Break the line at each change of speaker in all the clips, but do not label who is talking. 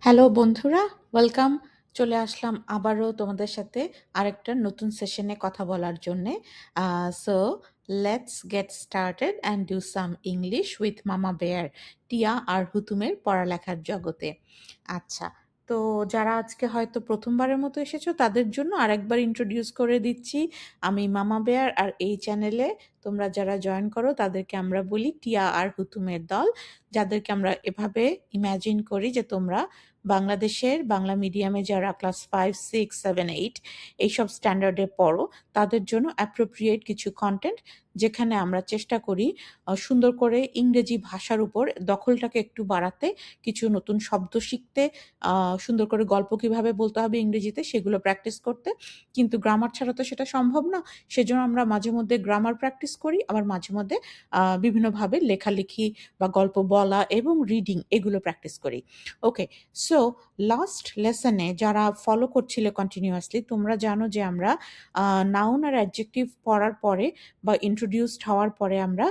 Hello বন্ধুরা, welcome. চলে আসলাম আবারও তোমাদের সাথে আরেকটা নতুন সেশনে কথা বলার জন্যে। So let's get started and do some English with মামা বেয়ার, টিয়া আর হুতুমের পড়ালেখার জগতে। আচ্ছা, তো যারা আজকে হয়তো প্রথমবারের মতো এসেছো তাদের জন্য আরেকবার ইন্ট্রোডিউস করে দিচ্ছি। আমি মামা বেয়ার, আর এই চ্যানেলে তোমরা যারা জয়েন করো তাদেরকে আমরা বলি টিয়া আর হুতুমের দল, যাদেরকে আমরা এভাবে ইম্যাজিন করি যে তোমরা বাংলাদেশের বাংলা মিডিয়ামে যারা ক্লাস 5, 6, 7, 8 এইসব স্ট্যান্ডার্ডে পড়ো তাদের জন্য অ্যাপ্রোপ্রিয়েট কিছু কন্টেন্ট, যেখানে আমরা চেষ্টা করি সুন্দর করে ইংরেজি ভাষার উপর দখলটাকে একটু বাড়াতে, কিছু নতুন শব্দ শিখতে, সুন্দর করে গল্প কিভাবে বলতে হবে ইংরেজিতে সেগুলো প্র্যাকটিস করতে। কিন্তু গ্রামার ছাড়া তো সেটা সম্ভব না, সেজন্য আমরা মাঝে মধ্যে গ্রামার প্র্যাকটিস করি, আবার মাঝে মধ্যে বিভিন্নভাবে লেখালেখি বা গল্প বলা এবং রিডিং এগুলো প্র্যাকটিস করি। ওকে, সো লাস্ট লেসনে যারা ফলো করছিলে কন্টিনিউয়াসলি, তোমরা জানো যে আমরা নাউন আর অ্যাডজেক্টিভ পড়ার পরে বা ইন্ট্রোডিউসড হওয়ার পরে আমরা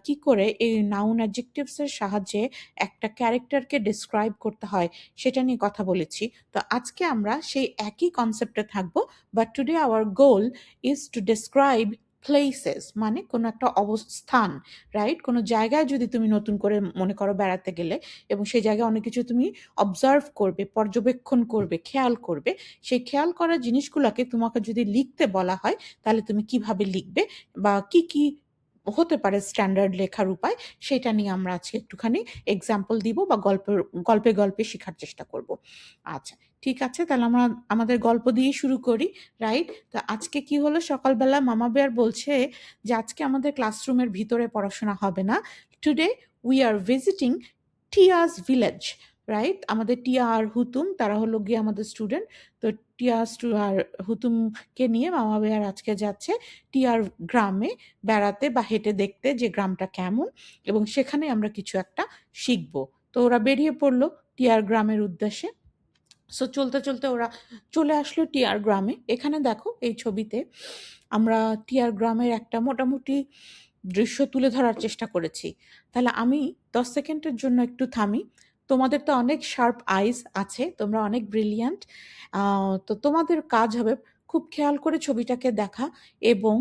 কি করে এই নাউন অ্যাডজেক্টিভসের সাহায্যে একটা ক্যারেক্টারকে ডিসক্রাইব করতে হয় সেটা নিয়ে কথা বলেছি। তো আজকে আমরা সেই একই কনসেপ্টে থাকবো, but today our goal is to describe places, মানে কোনো একটা অবস্থান, রাইট? কোনো জায়গায় যদি তুমি নতুন করে মনে করো বেড়াতে গেলে এবং সেই জায়গায় অনেক কিছু তুমি অবজার্ভ করবে, পর্যবেক্ষণ করবে, খেয়াল করবে, সেই খেয়াল করা জিনিসগুলোকে তোমাকে যদি লিখতে বলা হয় তাহলে তুমি কিভাবে লিখবে বা কি কি হতে পারে স্ট্যান্ডার্ড লেখার উপায়, সেটা নিয়ে আমরা আজকে একটুখানি এক্সাম্পল দিব বা গল্পে গল্পে শেখার চেষ্টা করব। আচ্ছা, ঠিক আছে, তাহলে আমরা আমাদের গল্প দিয়ে শুরু করি, রাইট? তো আজকে কি হলো, সকালবেলা মামা বেয়ার বলছে যে আজকে আমাদের ক্লাসরুমের ভিতরে পড়াশোনা হবে না। Today we are visiting টিয়াস village, right? আমাদের টিয়া আর হুতুম তারা হলো গিয়ে আমাদের স্টুডেন্ট। তো আর হুতুমকে নিয়ে মামা বেয়ার আজকে যাচ্ছে টিয়ার গ্রামে বেড়াতে বা হেঁটে দেখতে যে গ্রামটা কেমন, এবং সেখানে আমরা কিছু একটা শিখবো। তো ওরা বেরিয়ে পড়লো টিয়ার গ্রামের উদ্দেশ্যে। সো চলতে চলতে ওরা চলে আসলো টিয়ার গ্রামে। এখানে দেখো এই ছবিতে আমরা টিয়ার গ্রামের একটা মোটামুটি দৃশ্য তুলে ধরার চেষ্টা করেছি। তাহলে আমি 10 সেকেন্ডের জন্য একটু থামি। তোমাদের তো অনেক শার্প আইজ আছে, তোমরা অনেক ব্রিলিয়ান্ট। তো তোমাদের কাজ হবে খুব খেয়াল করে ছবিটাকে দেখা এবং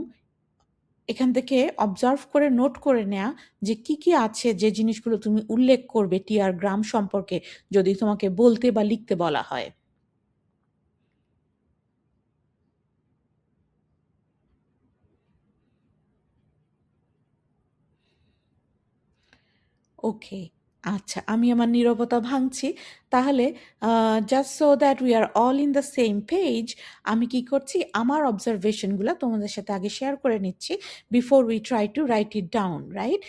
এখান থেকে অবজার্ভ করে নোট করে নেয়া যে কি কি আছে, যে জিনিসগুলো তুমি উল্লেখ করবে টিয়ার গ্রাম সম্পর্কে যদি তোমাকে বলতে বা লিখতে বলা হয়। ওকে, আচ্ছা, আমি আমার নীরবতা ভাঙছি। তাহলে just so that we are all in the same page, আমি কি করছি, আমার অবজারভেশনগুলো তোমাদের সাথে আগে শেয়ার করে নিচ্ছি before we try to right it down, right?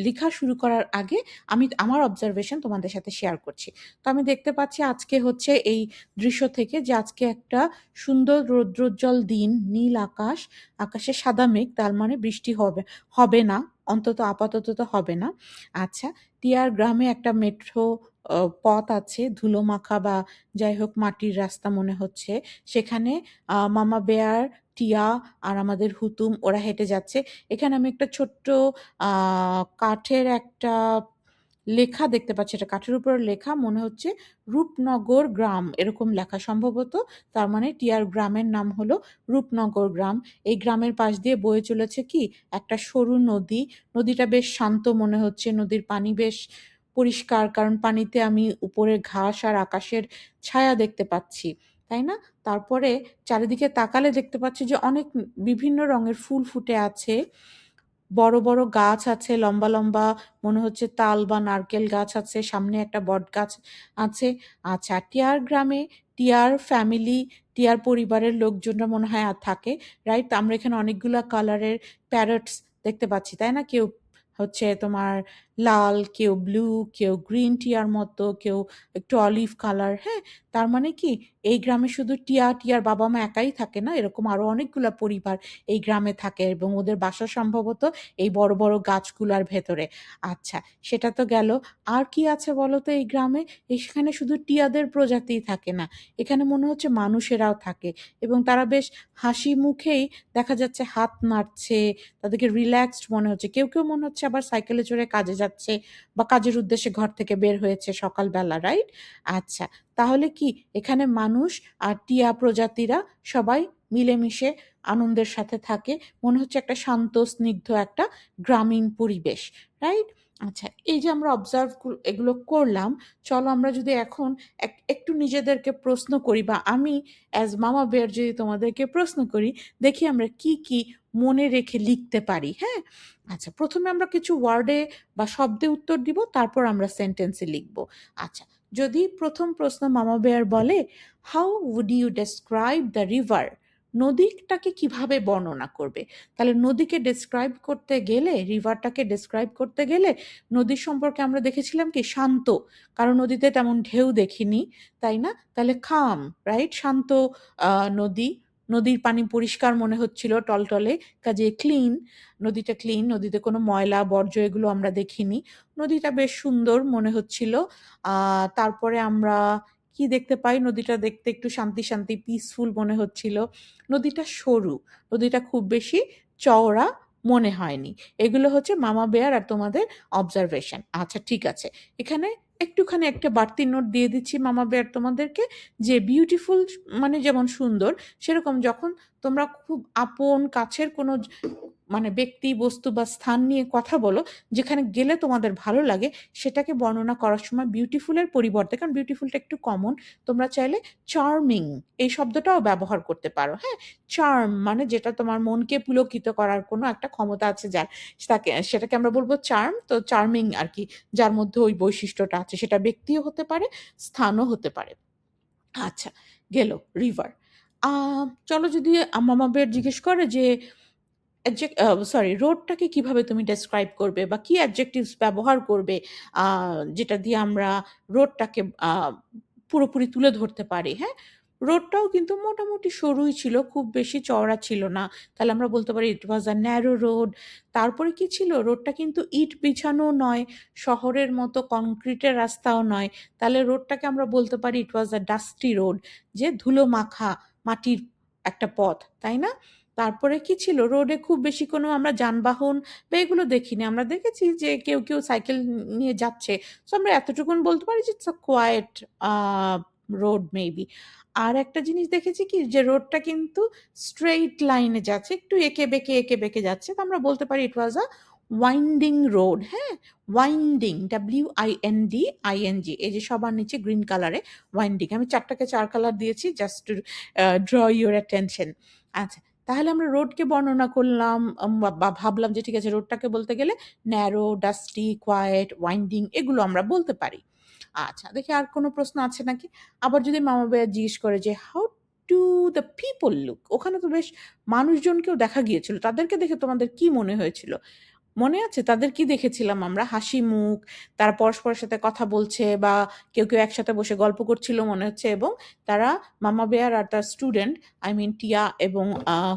লেখা শুরু করার আগে আমি আমার অবজারভেশন তোমাদের সাথে শেয়ার করছি। তো আমি দেখতে পাচ্ছি আজকে হচ্ছে এই দৃশ্য থেকে যে আজকে একটা সুন্দর রৌদ্রোজ্জ্বল দিন, নীল আকাশ, আকাশে সাদা মেঘ, তার মানে বৃষ্টি হবে হবে না, অন্তত আপাতত তো হবে না। আচ্ছা, টিয়ার গ্রামে একটা মেট্রো পথ আছে, ধুলো মাখা বা যাই হোক মাটির রাস্তা মনে হচ্ছে। সেখানে মামা বেয়ার, টিয়া আর আমাদের হুতুম ওরা হেঁটে যাচ্ছে। এখানে আমি একটা ছোট্ট কাঠের একটা লেখা দেখতে পাচ্ছি, এটা কাঠের উপর লেখা, মনে হচ্ছে রূপনগর গ্রাম এরকম লেখা সম্ভবত। তার মানে টিয়ার গ্রামের নাম হলো রূপনগর গ্রাম। এই গ্রামের পাশ দিয়ে বয়ে চলেছে কি একটা সরু নদী। নদীটা বেশ শান্ত মনে হচ্ছে, নদীর পানি বেশ পরিষ্কার, কারণ পানিতে আমি উপরে ঘাস আর আকাশের ছায়া দেখতে পাচ্ছি, তাই না? তারপরে চারিদিকে তাকালে দেখতে পাচ্ছি যে অনেক বিভিন্ন রঙের ফুল ফুটে আছে, বড় বড় গাছ আছে, লম্বা লম্বা মনে হচ্ছে তাল বা নারকেল গাছ আছে, সামনে একটা বট গাছ আছে। আচ্ছা, টিয়ার গ্রামে টিয়ার ফ্যামিলি, টিয়ার পরিবারের লোকজনরা মনে হয় আর থাকে, রাইট? আমরা এখানে অনেকগুলা কালারের প্যারটস দেখতে পাচ্ছি, তাই না? কেউ হচ্ছে তোমার লাল, কেউ ব্লু, কেউ গ্রিন টিয়ার মতো, কেউ একটু অলিভ কালার। হ্যাঁ, তার মানে কি এই গ্রামে শুধু টিয়ার বাবা মা একাই থাকে না, এরকম আরো অনেকগুলা পরিবার এই গ্রামে থাকে এবং ওদের বাসা সম্ভবত এই বড় বড় গাছগুলার ভেতরে। আচ্ছা, সেটা তো গেল। আর কি আছে বলো তো এই গ্রামে? এখানে শুধু টিয়াদের প্রজাতিই থাকে না, এখানে মনে হচ্ছে মানুষেরাও থাকে এবং তারা বেশ হাসি মুখেই দেখা যাচ্ছে হাত নাড়ছে, তাদেরকে রিল্যাক্সড মনে হচ্ছে। কেউ কেউ মনে হচ্ছে আবার সাইকেলে চড়ে কাজে যাচ্ছে বা কাজের উদ্দেশ্যে ঘর থেকে বের হয়েছে সকালবেলা, রাইট? আচ্ছা, তাহলে কি এখানে মানুষ আর টিয়া প্রজাতিরা সবাই মিলেমিশে আনন্দের সাথে থাকে। মনে হচ্ছে একটা শান্ত স্নিগ্ধ একটা গ্রামীণ পরিবেশ, রাইট? আচ্ছা, এই যে আমরা অবজার্ভ এগুলো করলাম, চলো আমরা যদি এখন একটু নিজেদেরকে প্রশ্ন করি, বা আমি অ্যাজ মামা বেয়ার যদি তোমাদেরকে প্রশ্ন করি, দেখি আমরা কি কি মনে রেখে লিখতে পারি। হ্যাঁ, আচ্ছা, প্রথমে আমরা কিছু ওয়ার্ডে বা শব্দে উত্তর দিব, তারপর আমরা সেন্টেন্সে লিখব। আচ্ছা, যদি প্রথম প্রশ্ন মামা বেয়ার বলে, how would you describe the river, নদীটাকে কিভাবে বর্ণনা করবে? তাহলে নদীকে ডেসক্রাইব করতে গেলে, রিভারটাকে ডেসক্রাইব করতে গেলে, নদীর সম্পর্কে আমরা দেখেছিলাম কি শান্ত, কারণ নদীতে তেমন ঢেউ দেখিনি, তাই না? তাহলে খাম, রাইট? শান্ত নদী, নদীর পানি পরিষ্কার মনে হচ্ছিল, টলটলে, কাজে ক্লিন, নদীটা ক্লিন, নদীতে কোনো ময়লা বর্জ্য এগুলো আমরা দেখিনি, নদীটা বেশ সুন্দর মনে হচ্ছিল। তারপরে আমরা কি দেখতে পাই? নদীটা দেখতে একটু শান্তি শান্তি পিসফুল মনে হচ্ছিল। নদীটা সরু, নদীটা খুব বেশি চওড়া মনে হয়নি। এগুলো হচ্ছে মামা বেয়ার আর তোমাদের অবজারভেশন। আচ্ছা, ঠিক আছে, এখানে একটুখানি একটা বাড়তি নোট দিয়ে দিচ্ছি মামা বেয়ার তোমাদেরকে, যে বিউটিফুল মানে যেমন সুন্দর, সেরকম যখন তোমরা খুব আপন কাছের কোনো মানে ব্যক্তি বস্তু বা স্থান নিয়ে কথা বলো, যেখানে গেলে তোমাদের ভালো লাগে, সেটাকে বর্ণনা করার সময় বিউটিফুলের পরিবর্তে, কারণ বিউটিফুলটা একটু কমন, তোমরা চাইলে চার্মিং এই শব্দটাও ব্যবহার করতে পারো। হ্যাঁ, চার্ম মানে যেটা তোমার মনকে পুলকিত করার কোনো একটা ক্ষমতা আছে যার, সেটাকে আমরা বলবো চার্ম। তো চার্মিং আর কি, যার মধ্যে ওই বৈশিষ্ট্যটা আছে, সেটা ব্যক্তিও হতে পারে, স্থানও হতে পারে। আচ্ছা, গেল রিভার। চলো যদি মামা বের জিজ্ঞেস করে যে রোডটাকে কিভাবে তুমি ডেসক্রাইব করবে বা কি অ্যাডজেক্টিভস ব্যবহার করবে, যেটা দিয়ে আমরা রোডটাকে পুরোপুরি তুলে ধরতে পারি। হ্যাঁ, রোডটাও কিন্তু মোটামুটি সরুই ছিল, খুব বেশি চওড়া ছিল না। তাহলে আমরা বলতে পারি ইট ওয়াজ আ ন্যারো রোড। তারপরে কি ছিল? রোডটা কিন্তু ইট বিছানো নয়, শহরের মতো কংক্রিটের রাস্তাও নয়। তাহলে রোডটাকে আমরা বলতে পারি ইট ওয়াজ আ ডাস্টি রোড, যে ধুলো মাখা মাটির একটা পথ, তাই না? তারপরে কি ছিল? রোডে খুব বেশি কোনো আমরা যানবাহন বা এগুলো দেখিনি। আমরা দেখেছি যে কেউ সাইকেল নিয়ে যাচ্ছে। সো আমরা এতটুকুন বলতে পারি যে it's a quiet a road maybe. আর একটা জিনিস দেখেছি কি, যে রোডটা কিন্তু স্ট্রেইট লাইনে যাচ্ছে, একটু এঁকে বেঁকে যাচ্ছে। তো আমরা বলতে পারি ইট ওয়াজ আ ওয়াইন্ডিং রোড। হ্যাঁ, ওয়াইন্ডিং, WINDING, এই যে সবার নিচে গ্রিন কালারে ওয়াইন্ডিং। আমি ৪ টাকে ৪ কালার দিয়েছি just two draw your attention. আচ্ছা, তাহলে আমরা রোডকে বর্ণনা করলাম, বা ভাবলাম যে ঠিক আছে, রোডটাকে বলতে গেলে ন্যারো, ডাস্টি, কোয়েট, ওয়াইন্ডিং এগুলো আমরা বলতে পারি। আচ্ছা, দেখি আর কোনো প্রশ্ন আছে নাকি? আবার যদি মামা ভাইয়া জিজ্ঞেস করে যে how to the people look, ওখানে তো বেশ মানুষজনকেও দেখা গিয়েছিল, তাদেরকে দেখে তোমাদের কি মনে হয়েছিল? মনে আছে তাদের কি দেখেছিলাম আমরা? হাসি মুখ, তারা পরস্পরের সাথে কথা বলছে, বা কেউ একসাথে বসে গল্প করছিল মনে হচ্ছে, এবং তারা মামা বেয়ার আর তার স্টুডেন্ট, আই মিন টিয়া এবং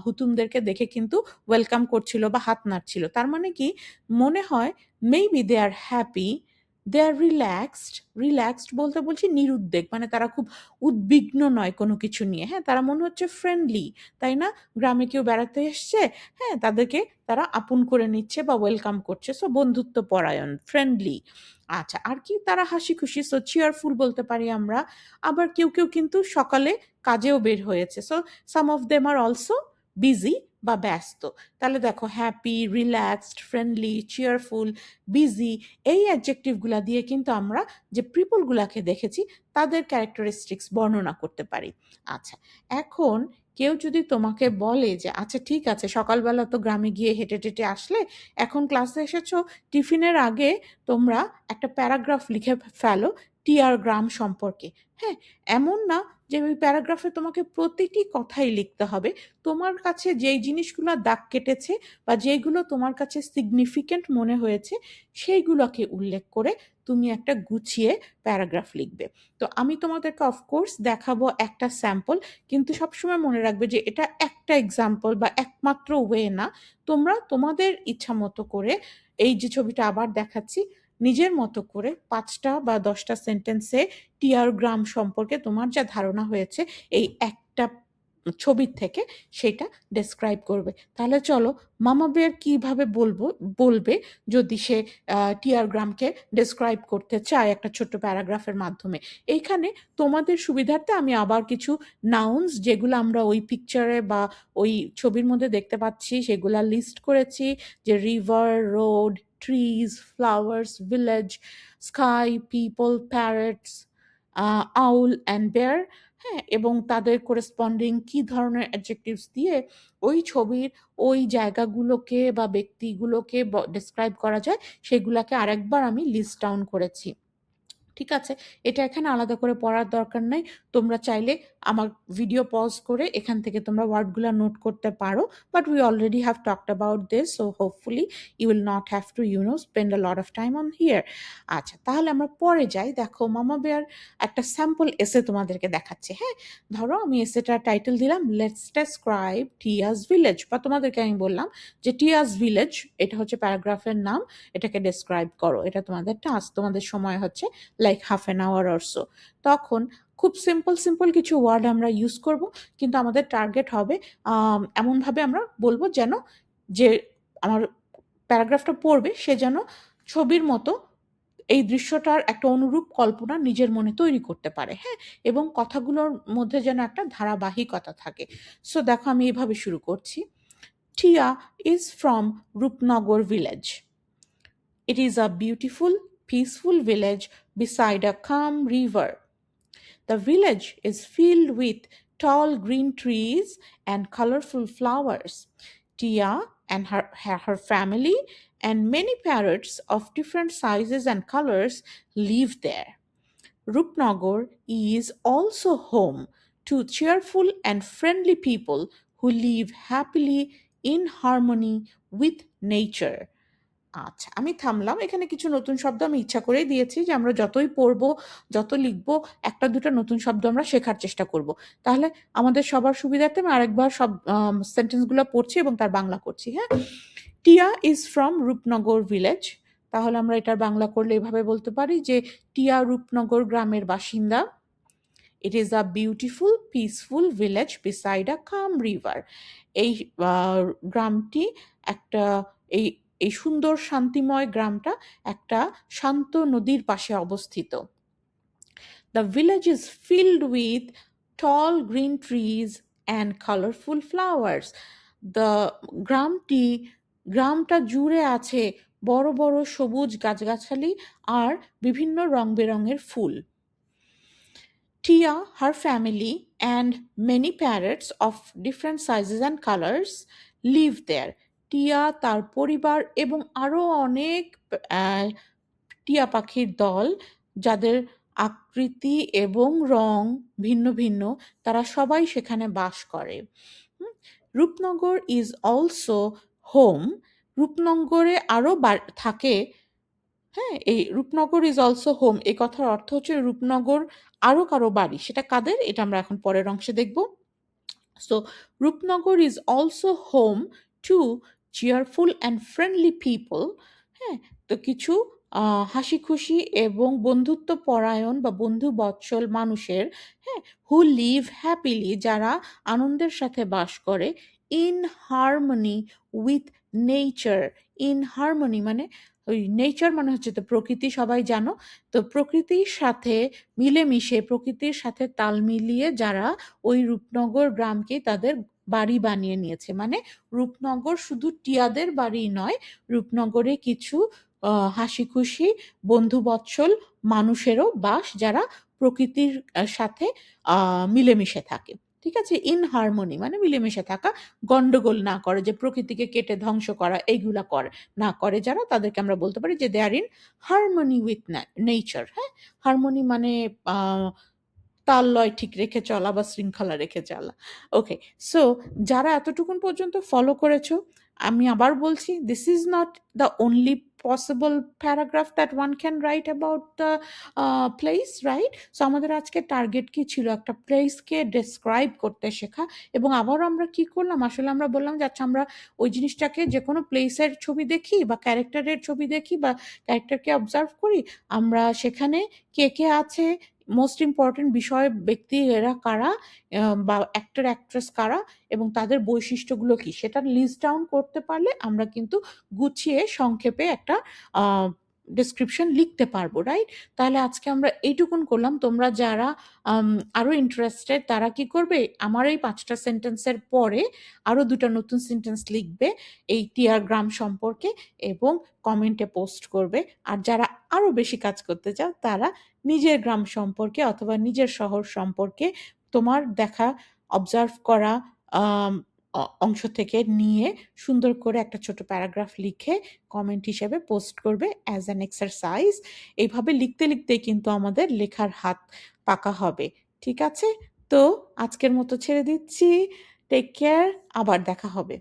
হুতুমদেরকে দেখে কিন্তু ওয়েলকাম করছিল বা হাত নাড়ছিল। তার মানে কি মনে হয়? Maybe they are happy, they are relaxed বলতে বলছি নিরুদ্বেগ, মানে তারা খুব উদ্বিগ্ন নয় কোনো কিছু নিয়ে। হ্যাঁ, তারা মনে হচ্ছে ফ্রেন্ডলি, তাই না? গ্রামে কেউ বেড়াতে এসছে, হ্যাঁ, তাদেরকে তারা আপন করে নিচ্ছে বা ওয়েলকাম করছে, সো বন্ধুত্ব পরায়ণ, ফ্রেন্ডলি। আচ্ছা, আর কি? তারা হাসি খুশি, সো চেয়ারফুল বলতে পারি আমরা। আবার কেউ কিন্তু সকালে কাজেও বের হয়েছে, so some of them are also busy বা ব্যস্ত। তাহলে দেখো, happy, relaxed, friendly, cheerful, busy, এই অ্যাডজেক্টিভগুলা দিয়ে কিন্তু আমরা যে পিপলগুলাকে দেখেছি তাদের ক্যারেক্টারিস্টিক্স বর্ণনা করতে পারি। আচ্ছা, এখন কেউ যদি তোমাকে বলে যে আচ্ছা ঠিক আছে, সকালবেলা তো গ্রামে গিয়ে হেঁটে আসলে, এখন ক্লাসে এসেছো, টিফিনের আগে তোমরা একটা প্যারাগ্রাফ লিখে ফেলো টিয়ার গ্রাম সম্পর্কে। হ্যাঁ, এমন না যে ওই প্যারাগ্রাফে তোমাকে প্রতিটি কথাই লিখতে হবে। তোমার কাছে যেই জিনিসগুলো দাগ কেটেছে বা যেইগুলো তোমার কাছে সিগনিফিক্যান্ট মনে হয়েছে, সেইগুলোকে উল্লেখ করে তুমি একটা গুছিয়ে প্যারাগ্রাফ লিখবে। তো আমি তোমাদেরকে অফকোর্স দেখাবো একটা স্যাম্পল, কিন্তু সবসময় মনে রাখবে যে এটা একটা এক্সাম্পল বা একমাত্র ওয়ে না। তোমরা তোমাদের ইচ্ছা মতো করে, এই যে ছবিটা আবার দেখাচ্ছি, নিজের মতো করে ৫টা বা ১০টা সেন্টেন্সে টিয়ার গ্রাম সম্পর্কে তোমার যা ধারণা হয়েছে এই একটা ছবির থেকে সেটা ডেসক্রাইব করবে। তাহলে চলো মামা বিয়ার কিভাবে বলবে যদি সে টিয়ার গ্রামকে ডেসক্রাইব করতে চায় একটা ছোট্ট প্যারাগ্রাফের মাধ্যমে। এইখানে তোমাদের সুবিধার্থে আমি আবার কিছু নাউন্স যেগুলো আমরা ওই পিকচারে বা ওই ছবির মধ্যে দেখতে পাচ্ছি সেগুলা লিস্ট করেছি, যে river, road, trees, flowers, village, sky, people, parrots, owl and bear. হ্যাঁ, এবং তাদের করেসপন্ডিং কি ধরনের অ্যাডজেক্টিভস দিয়ে ওই ছবির ওই জায়গাগুলোকে বা ব্যক্তিগুলোকে ডেসক্রাইব করা যায় সেগুলাকে আরেকবার আমি লিস্ট ডাউন করেছি। ঠিক আছে, এটা এখানে আলাদা করে পড়ার দরকার নাই। তোমরা চাইলে আমার ভিডিও পজ করে এখান থেকে তোমরা ওয়ার্ডগুলো নোট করতে পারো, but we already have talked about this, so hopefully you will not have to spend a lot of time on here. আচ্ছা, তাহলে আমরা পরে যাই। দেখো মামা বেয়ার একটা স্যাম্পল এসে তোমাদেরকে দেখাচ্ছে। হ্যাঁ, ধরো আমি এসেটার টাইটেল দিলাম লেটস ডেসক্রাইব টিয়াস ভিলেজ, বা তোমাদেরকে আমি বললাম যে টিয়াস ভিলেজ, এটা হচ্ছে প্যারাগ্রাফের নাম, এটাকে ডেসক্রাইব করো। এটা তোমাদের টাস্ক, তোমাদের সময় হচ্ছে like half an hour or so. তখন খুব সিম্পল কিছু ওয়ার্ড আমরা ইউজ করব, কিন্তু আমাদের টার্গেট হবে এমনভাবে আমরা বলবো যেন যে আমার প্যারাগ্রাফটা পড়বে সে যেন ছবির মতো এই দৃশ্যটার একটা অনুরূপ কল্পনা নিজের মনে তৈরি করতে পারে। হ্যাঁ, এবং কথাগুলোর মধ্যে যেন একটা ধারাবাহিকতা থাকে। সো দেখো আমি এভাবে শুরু করছি। টিয়া is from Rupnagar village. It is a beautiful, peaceful village beside a calm river. The village is filled with tall green trees and colorful flowers. Tia and her family and many parrots of different sizes and colors live there. Rupnagar is also home to cheerful and friendly people who live happily in harmony with nature. আচ্ছা, আমি থামলাম। এখানে কিছু নতুন শব্দ আমি ইচ্ছা করেই দিয়েছি যে আমরা যতই পড়বো, যত লিখবো, একটা দুটো নতুন শব্দ আমরা শেখার চেষ্টা করব। তাহলে আমাদের সবার সুবিধার্থে আমি আরেকবার সব সেন্টেন্সগুলো পড়ছি এবং তার বাংলা করছি। হ্যাঁ, টিয়া ইজ ফ্রম রূপনগর ভিলেজ। তাহলে আমরা এটার বাংলা করলে এভাবে বলতে পারি যে টিয়া রূপনগর গ্রামের বাসিন্দা। It is a beautiful, peaceful village beside a calm river. এই গ্রামটি একটা এই এই সুন্দর শান্তিময় গ্রামটা একটা শান্ত নদীর পাশে অবস্থিত। The village is filled with tall green trees and colorful flowers. The গ্রামটা জুড়ে আছে বড় বড় সবুজ গাছগাছালি আর বিভিন্ন রং বেরঙের ফুল। Tia, her family, and many parrots of different sizes and colors live there. টিয়া, তার পরিবার এবং আরও অনেক টিয়া পাখির দল, যাদের আকৃতি এবং রং ভিন্ন ভিন্ন, তারা সবাই সেখানে বাস করে। Rupnagar is also home. রূপনগরে আরও থাকে। হ্যাঁ, এই রূপনগর ইজ অলসো হোম এই কথার অর্থ হচ্ছে রূপনগর আরও কারো বাড়ি। সেটা কাদের, এটা আমরা এখন পরের অংশে দেখব। So Rupnagar is also home to cheerful and friendly people. হ্যাঁ, তো কিছু হাসি খুশি এবং বন্ধুত্ব পরায়ণ বা বন্ধু বৎসল মানুষের, হ্যাঁ, হু লিভ হ্যাপিলি, যারা আনন্দের সাথে বাস করে, in harmony with nature. In harmony মানে ওই নেচার মানে হচ্ছে তো প্রকৃতি, সবাই জানো তো, প্রকৃতির সাথে মিলেমিশে, প্রকৃতির সাথে তাল মিলিয়ে যারা ওই রূপনগর গ্রামকে তাদের বাড়ি বানিয়ে নিয়েছে। মানে রূপনগর শুধু টিয়াদের বাড়ি নয়, রূপনগরে কিছু হাসি খুশি বন্ধুবৎসল মানুষেরও বাস, যারা প্রকৃতির সাথে মিলেমিশে থাকে। ঠিক আছে, ইন হারমোনি মানে মিলেমিশে থাকা, গন্ডগোল না করে, যে প্রকৃতিকে কেটে ধ্বংস করা এইগুলা না করে যারা, তাদেরকে আমরা বলতে পারি যে দে আর ইন হারমোনি উইথ নেচার। হ্যাঁ, হারমোনি মানে তাল লয় ঠিক রেখে চলা বা শৃঙ্খলা রেখে চলা। ওকে, সো যারা এতটুকুন পর্যন্ত ফলো করেছো, আমি আবার বলছি, this is not the only possible paragraph that one can write about the place, right? So আমাদের আজকে টার্গেট কি ছিল? একটা প্লেসকে ডেসক্রাইব করতে শেখা। এবং আবারও আমরা কি করলাম, আসলে আমরা বললাম যে আচ্ছা আমরা ওই জিনিসটাকে, যে কোনো প্লেসের ছবি দেখি বা ক্যারেক্টারের ছবি দেখি বা ক্যারেক্টারকে অবজার্ভ করি, আমরা সেখানে কে কে আছে মোস্ট ইম্পর্টেন্ট বিষয় ব্যক্তি এরা কারা, বা অ্যাক্টর অ্যাক্ট্রেস কারা এবং তাদের বৈশিষ্ট্যগুলো কী সেটা লিস্ট ডাউন করতে পারলে আমরা কিন্তু গুছিয়ে সংক্ষেপে একটা ডেসক্রিপশন লিখতে পারবো, রাইট? তাহলে আজকে আমরা এইটুকুন করলাম। তোমরা যারা আরও ইন্টারেস্টেড তারা কি করবে, আমার এই 5টা সেন্টেন্সের পরে আরও 2টা নতুন সেন্টেন্স লিখবে এই টিয়ার গ্রাম সম্পর্কে এবং কমেন্টে পোস্ট করবে। আর যারা আরও বেশি কাজ করতে চাও তারা নিজের গ্রাম সম্পর্কে অথবা নিজের শহর সম্পর্কে তোমার দেখা, অবজার্ভ করা অংশ থেকে নিয়ে সুন্দর করে একটা ছোট প্যারাগ্রাফ লিখে কমেন্ট হিসেবে পোস্ট করবে অ্যাজ অ্যান এক্সারসাইজ। এইভাবে লিখতে লিখতেই কিন্তু আমাদের লেখার হাত পাকা হবে। ঠিক আছে? তো আজকের মতো ছেড়ে দিচ্ছি। টেক কেয়ার, আবার দেখা হবে।